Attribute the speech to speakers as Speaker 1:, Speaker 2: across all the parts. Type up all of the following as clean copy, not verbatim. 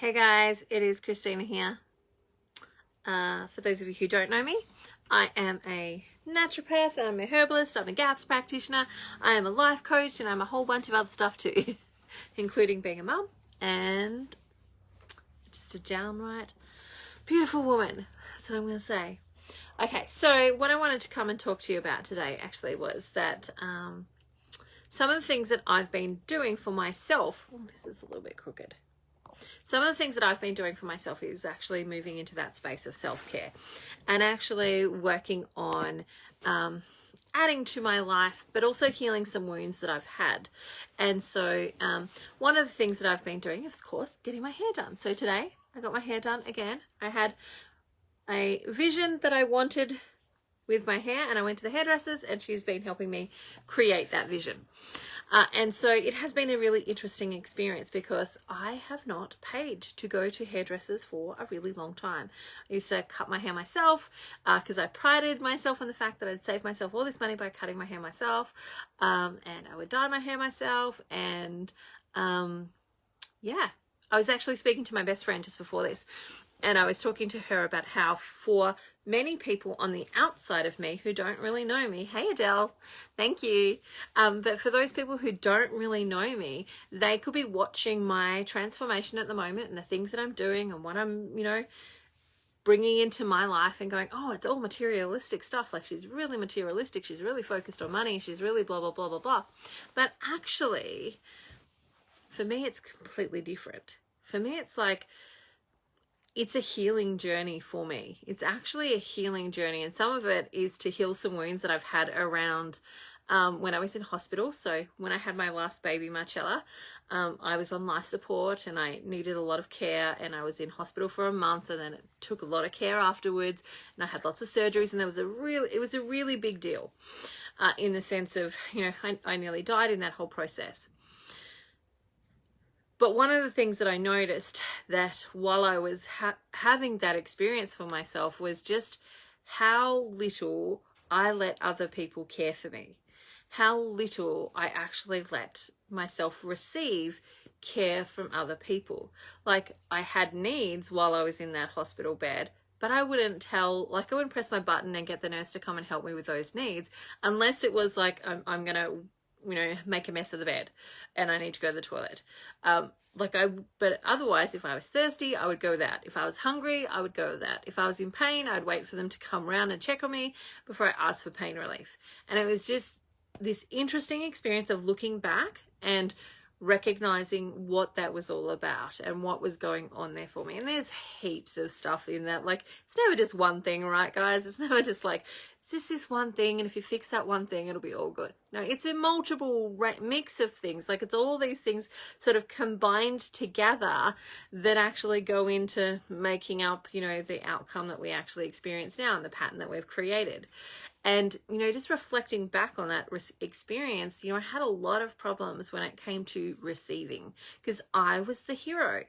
Speaker 1: Hey guys, it is Christina here. For those of you who don't know me, I am a naturopath, I'm a herbalist, I'm a GAPS practitioner, I am a life coach, and I'm a whole bunch of other stuff too, including being a mum and just a downright beautiful woman. That's what I'm going to say. Okay, so what I wanted to come and talk to you about today actually was that some of the things that I've been doing for myself, this is a little bit crooked. Some of the things that I've been doing for myself is actually moving into that space of self-care and actually working on adding to my life, but also healing some wounds that I've had. And so one of the things that I've been doing is, of course, getting my hair done. So today I got my hair done again. I had a vision that I wanted with my hair and I went to the hairdressers and she's been helping me create that vision. And so it has been a really interesting experience because I have not paid to go to hairdressers for a really long time. I used to cut my hair myself because I prided myself on the fact that I'd saved myself all this money by cutting my hair myself. And I would dye my hair myself. And yeah, I was actually speaking to my best friend just before this. And I was talking to her about how for many people on the outside of me who don't really know me, hey Adele, thank you. But for those people who don't really know me, they could be watching my transformation at the moment and the things that I'm doing and what I'm, bringing into my life and going, oh, it's all materialistic stuff. Like she's really materialistic. She's really focused on money. She's really blah, blah, blah, blah, blah. But actually, for me, it's completely different. For me, it's like, it's a healing journey for me. It's actually a healing journey. And some of it is to heal some wounds that I've had around when I was in hospital. So when I had my last baby, Marcella, I was on life support and I needed a lot of care and I was in hospital for a month and then it took a lot of care afterwards and I had lots of surgeries and it was a really big deal in the sense of, I nearly died in that whole process. But one of the things that I noticed that while I was having that experience for myself was just how little I let other people care for me, how little I actually let myself receive care from other people. Like I had needs while I was in that hospital bed, but I wouldn't I wouldn't press my button and get the nurse to come and help me with those needs unless it was like, I'm going to make a mess of the bed and I need to go to the toilet. But otherwise, if I was thirsty, I would go with that. If I was hungry, I would go with that. If I was in pain, I'd wait for them to come around and check on me before I asked for pain relief. And it was just this interesting experience of looking back and recognizing what that was all about and what was going on there for me. And there's heaps of stuff in that. Like, it's never just one thing, right, guys? It's never just like, it's just this one thing, and if you fix that one thing, it'll be all good. No, it's a multiple mix of things. Like, it's all these things sort of combined together that actually go into making up, the outcome that we actually experience now and the pattern that we've created. And, just reflecting back on that experience, I had a lot of problems when it came to receiving because I was the hero.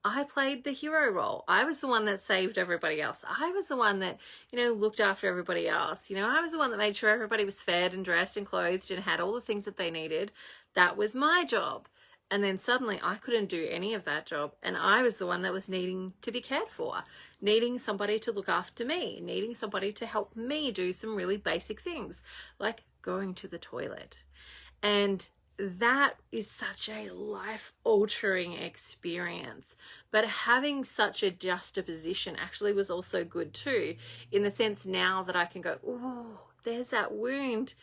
Speaker 1: I played the hero role. I was the one that saved everybody else. I was the one that, looked after everybody else. I was the one that made sure everybody was fed and dressed and clothed and had all the things that they needed. That was my job. And then suddenly I couldn't do any of that job. And I was the one that was needing to be cared for, needing somebody to look after me, needing somebody to help me do some really basic things like going to the toilet. And that is such a life-altering experience. But having such a juxtaposition actually was also good too, in the sense now that I can go, oh, there's that wound.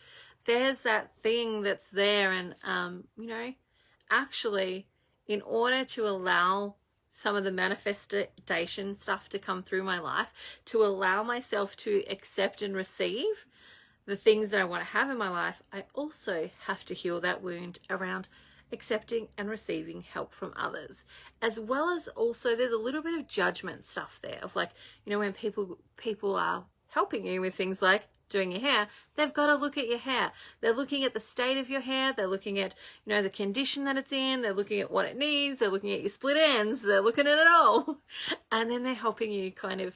Speaker 1: There's that thing that's there. And, actually, in order to allow some of the manifestation stuff to come through my life, to allow myself to accept and receive the things that I want to have in my life, I also have to heal that wound around accepting and receiving help from others, as well as also there's a little bit of judgment stuff there of like, when people are helping you with things like doing your hair, they've got to look at your hair. They're looking at the state of your hair. They're looking at, the condition that it's in. They're looking at what it needs. They're looking at your split ends. They're looking at it all. And then they're helping you kind of,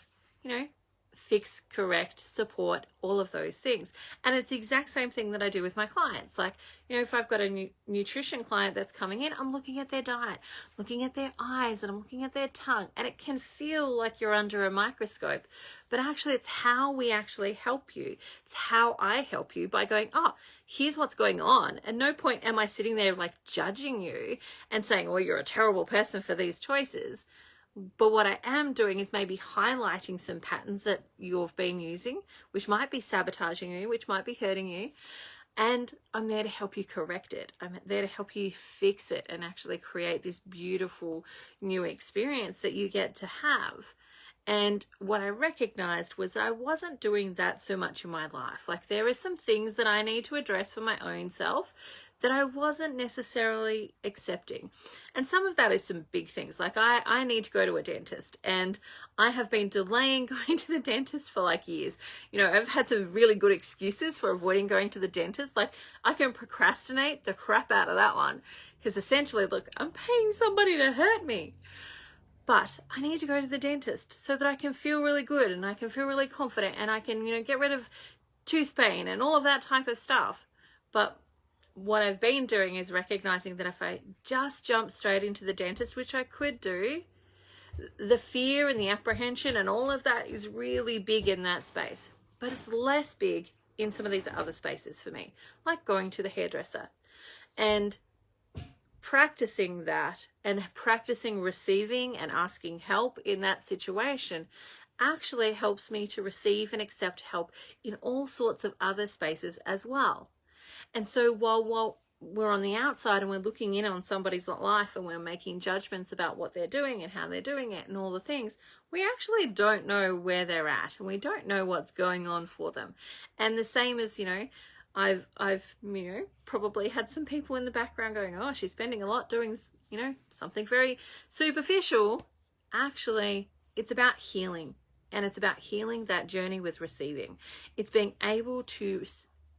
Speaker 1: fix, correct, support, all of those things. And it's the exact same thing that I do with my clients. Like, you know, if I've got a nutrition client that's coming in, I'm looking at their diet, looking at their eyes, and I'm looking at their tongue, and it can feel like you're under a microscope, but actually it's how we actually help you. It's how I help you by going, oh, here's what's going on. At no point am I sitting there like judging you and saying, oh, you're a terrible person for these choices. But what I am doing is maybe highlighting some patterns that you've been using, which might be sabotaging you, which might be hurting you. And I'm there to help you correct it. I'm there to help you fix it and actually create this beautiful new experience that you get to have. And what I recognized was that I wasn't doing that so much in my life. Like, there are some things that I need to address for my own self that I wasn't necessarily accepting. And some of that is some big things. Like, I need to go to a dentist, and I have been delaying going to the dentist for like years. You know, I've had some really good excuses for avoiding going to the dentist. Like, I can procrastinate the crap out of that one because essentially, look, I'm paying somebody to hurt me. But I need to go to the dentist so that I can feel really good and I can feel really confident and I can, you know, get rid of tooth pain and all of that type of stuff. But what I've been doing is recognizing that if I just jump straight into the dentist, which I could do, the fear and the apprehension and all of that is really big in that space. But it's less big in some of these other spaces for me, like going to the hairdresser. And practicing that and practicing receiving and asking help in that situation actually helps me to receive and accept help in all sorts of other spaces as well. And so while we're on the outside and we're looking in on somebody's life and we're making judgments about what they're doing and how they're doing it and all the things, we actually don't know where they're at and we don't know what's going on for them. And the same as, you know, I've you know, probably had some people in the background going, oh, she's spending a lot doing, you know, something very superficial. Actually, it's about healing, and it's about healing that journey with receiving. It's being able to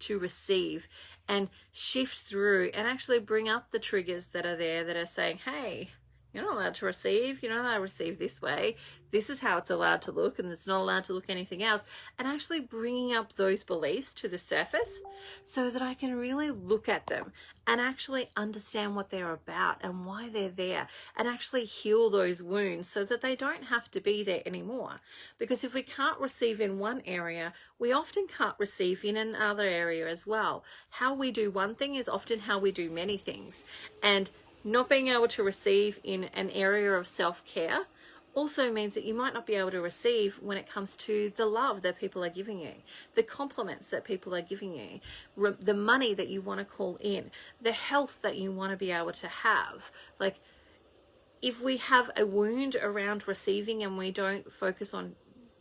Speaker 1: receive and shift through and actually bring up the triggers that are there that are saying, hey, you're not allowed to receive. You're not allowed to receive this way. This is how it's allowed to look, and it's not allowed to look anything else. And actually bringing up those beliefs to the surface so that I can really look at them and actually understand what they're about and why they're there, and actually heal those wounds so that they don't have to be there anymore. Because if we can't receive in one area, we often can't receive in another area as well. How we do one thing is often how we do many things. And not being able to receive in an area of self-care also means that you might not be able to receive when it comes to the love that people are giving you, the compliments that people are giving you, the money that you want to call in, the health that you want to be able to have. Like, if we have a wound around receiving and we don't focus on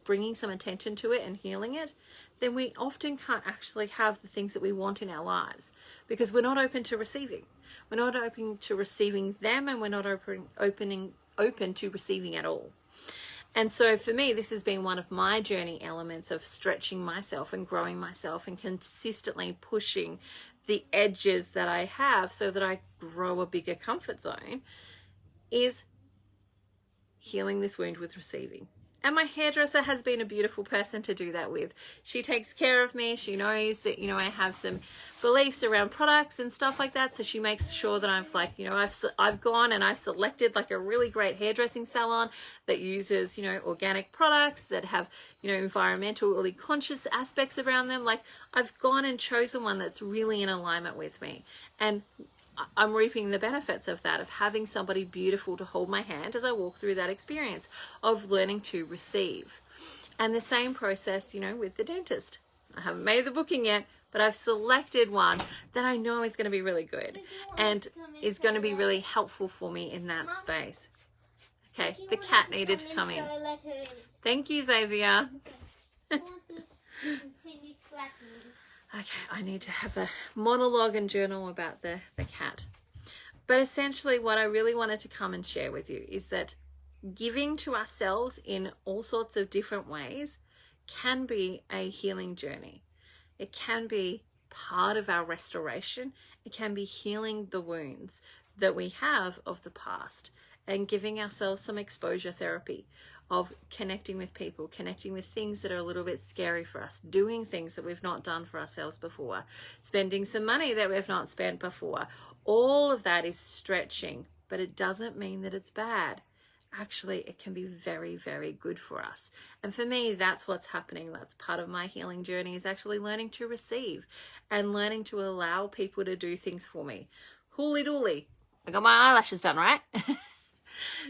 Speaker 1: bringing some attention to it and healing it, then we often can't actually have the things that we want in our lives because we're not open to receiving. We're not open to receiving them, and we're not open to receiving at all. And so for me, this has been one of my journey elements of stretching myself and growing myself and consistently pushing the edges that I have so that I grow a bigger comfort zone, is healing this wound with receiving. And my hairdresser has been a beautiful person to do that with. She takes care of me. She knows that, you know, I have some beliefs around products and stuff like that. So she makes sure that I'm like, you know, I've gone and I've selected like a really great hairdressing salon that uses, you know, organic products that have, you know, environmentally conscious aspects around them. Like, I've gone and chosen one that's really in alignment with me. And I'm reaping the benefits of that, of having somebody beautiful to hold my hand as I walk through that experience of learning to receive. And the same process, you know, with the dentist. I haven't made the booking yet, but I've selected one that I know is going to be really good and is going to be really helpful for me in that space. Okay, the cat needed to come in. Thank you, Xavier. Okay, I need to have a monologue and journal about the cat. But essentially what I really wanted to come and share with you is that giving to ourselves in all sorts of different ways can be a healing journey. It can be part of our restoration. It can be healing the wounds, that we have of the past, and giving ourselves some exposure therapy of connecting with people, connecting with things that are a little bit scary for us, doing things that we've not done for ourselves before, spending some money that we've not spent before. All of that is stretching, but it doesn't mean that it's bad. Actually, it can be very, very good for us. And for me, that's what's happening. That's part of my healing journey, is actually learning to receive and learning to allow people to do things for me. Hooly dooly, I got my eyelashes done, right?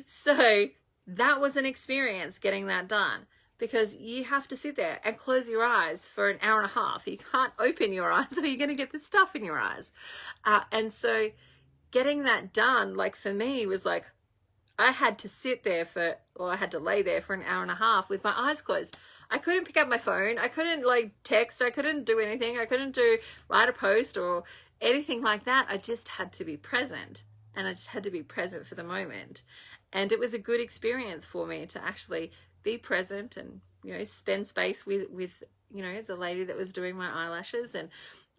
Speaker 1: So that was an experience getting that done, because you have to sit there and close your eyes for an hour and a half. You can't open your eyes or you're going to get the stuff in your eyes. And so getting that done, like for me, was like, I had to sit there I had to lay there for an hour and a half with my eyes closed. I couldn't pick up my phone. I couldn't like text. I couldn't do anything. I couldn't write a post or anything like that. I just had to be present, and I just had to be present for the moment. And it was a good experience for me to actually be present and, spend space with, the lady that was doing my eyelashes, and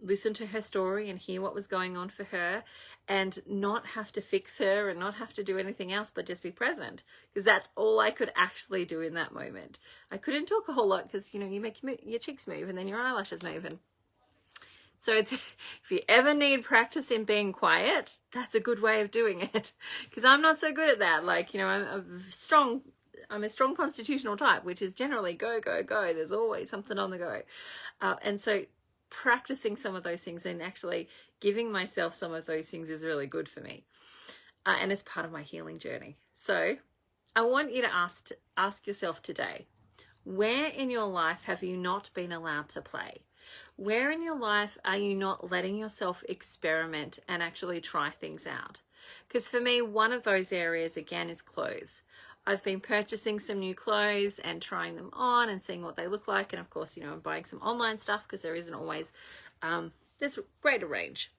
Speaker 1: listen to her story and hear what was going on for her, and not have to fix her and not have to do anything else, but just be present, because that's all I could actually do in that moment. I couldn't talk a whole lot because, you make your cheeks move and then your eyelashes move. And so if you ever need practice in being quiet, that's a good way of doing it, because I'm not so good at that. Like, I'm a strong constitutional type, which is generally go, go, go. There's always something on the go. And so practicing some of those things and actually giving myself some of those things is really good for me. And it's part of my healing journey. So I want you to ask yourself today, where in your life have you not been allowed to play? Where in your life are you not letting yourself experiment and actually try things out? Because for me, one of those areas, again, is clothes. I've been purchasing some new clothes and trying them on and seeing what they look like. And of course, I'm buying some online stuff because there isn't always, there's a greater range.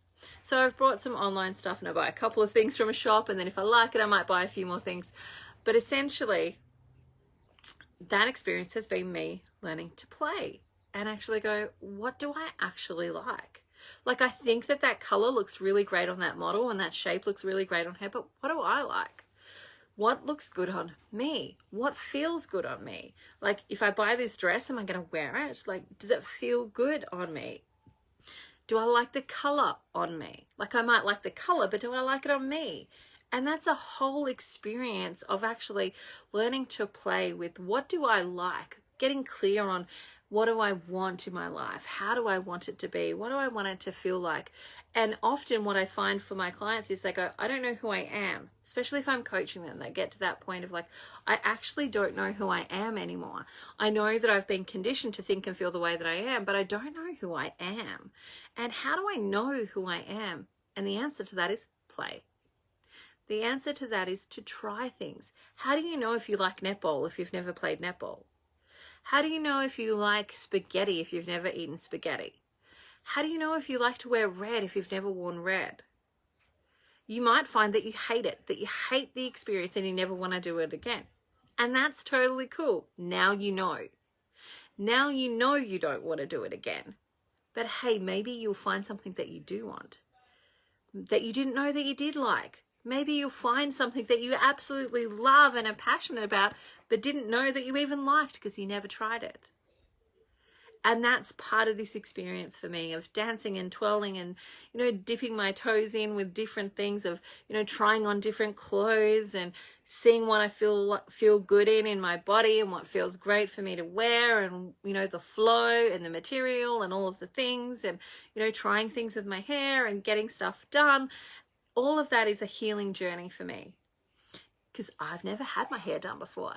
Speaker 1: So I've brought some online stuff, and I buy a couple of things from a shop, and then if I like it, I might buy a few more things. But essentially, that experience has been me learning to play and actually go, what do I actually like? Like, I think that color looks really great on that model and that shape looks really great on her, but what do I like? What looks good on me? What feels good on me? Like, if I buy this dress, am I going to wear it? Like, does it feel good on me? Do I like the color on me? Like, I might like the color, but do I like it on me? And that's a whole experience of actually learning to play with, what do I like? Getting clear on, what do I want in my life? How do I want it to be? What do I want it to feel like? And often what I find for my clients is they go, I don't know who I am, especially if I'm coaching them. They get to that point of like, I actually don't know who I am anymore. I know that I've been conditioned to think and feel the way that I am, but I don't know who I am. And how do I know who I am? And the answer to that is play. The answer to that is to try things. How do you know if you like netball if you've never played netball? How do you know if you like spaghetti if you've never eaten spaghetti? How do you know if you like to wear red if you've never worn red? You might find that you hate it, that you hate the experience and you never want to do it again. And that's totally cool. Now you know. Now you know you don't want to do it again. But hey, maybe you'll find something that you do want, that you didn't know that you did like. Maybe you'll find something that you absolutely love and are passionate about, but didn't know that you even liked because you never tried it. And that's part of this experience for me of dancing and twirling and, dipping my toes in with different things, of, trying on different clothes and seeing what I feel good in my body and what feels great for me to wear, and, the flow and the material and all of the things, and, trying things with my hair and getting stuff done. All of that is a healing journey for me, because I've never had my hair done before.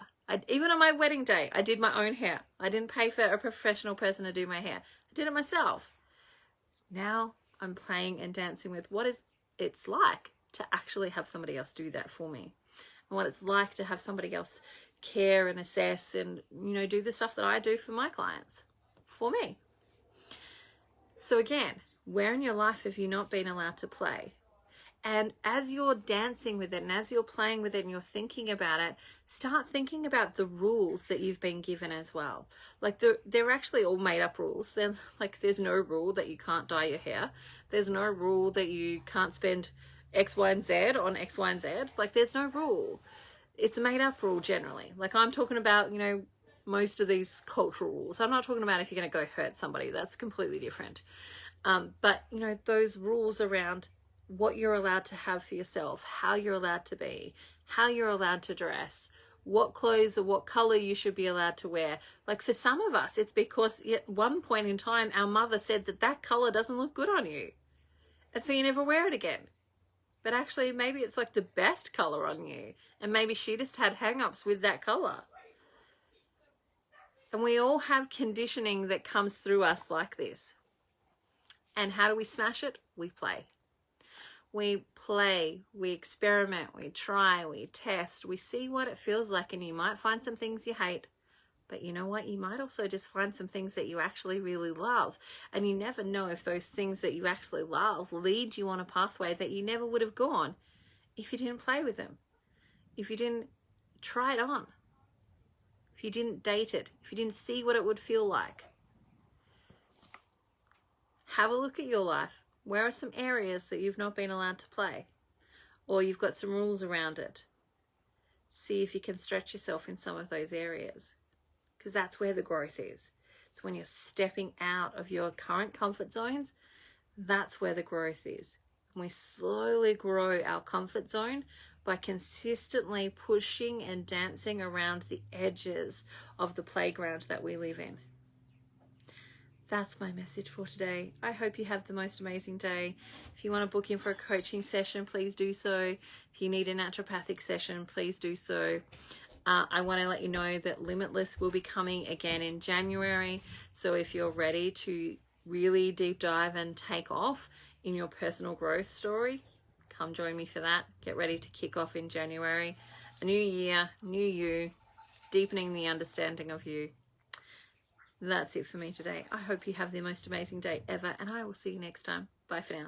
Speaker 1: Even on my wedding day, I did my own hair. I didn't pay for a professional person to do my hair. I did it myself. Now I'm playing and dancing with what it's like to actually have somebody else do that for me, and what it's like to have somebody else care and assess and, do the stuff that I do for my clients for me. So again, where in your life have you not been allowed to play? And as you're dancing with it and as you're playing with it and you're thinking about it, start thinking about the rules that you've been given as well. Like, they're actually all made up rules. There's no rule that you can't dye your hair. There's no rule that you can't spend X, Y, and Z on X, Y, and Z. Like, there's no rule. It's a made up rule generally. Like, I'm talking about, you know, most of these cultural rules. I'm not talking about if you're going to go hurt somebody. That's completely different. But, you know, those rules around what you're allowed to have for yourself, how you're allowed to be, how you're allowed to dress, what clothes or what color you should be allowed to wear. Like, for some of us, it's because at one point in time, our mother said that that color doesn't look good on you. And so you never wear it again. But actually, maybe it's like the best color on you. And maybe she just had hang-ups with that color. And we all have conditioning that comes through us like this. And how do we smash it? We play. We play, we experiment, we try, we test, we see what it feels like, and you might find some things you hate, but you know what? You might also just find some things that you actually really love, and you never know if those things that you actually love lead you on a pathway that you never would have gone if you didn't play with them, if you didn't try it on, if you didn't date it, if you didn't see what it would feel like. Have a look at your life. Where are some areas that you've not been allowed to play? Or you've got some rules around it. See if you can stretch yourself in some of those areas. Because that's where the growth is. It's when you're stepping out of your current comfort zones, that's where the growth is. And we slowly grow our comfort zone by consistently pushing and dancing around the edges of the playground that we live in. That's my message for today. I hope you have the most amazing day. If you want to book in for a coaching session, please do so. If you need a naturopathic session, please do so. I want to let you know that Limitless will be coming again in January. So if you're ready to really deep dive and take off in your personal growth story, come join me for that. Get ready to kick off in January. A new year, new you, deepening the understanding of you. That's it for me today. I hope you have the most amazing day ever, and I will see you next time. Bye for now.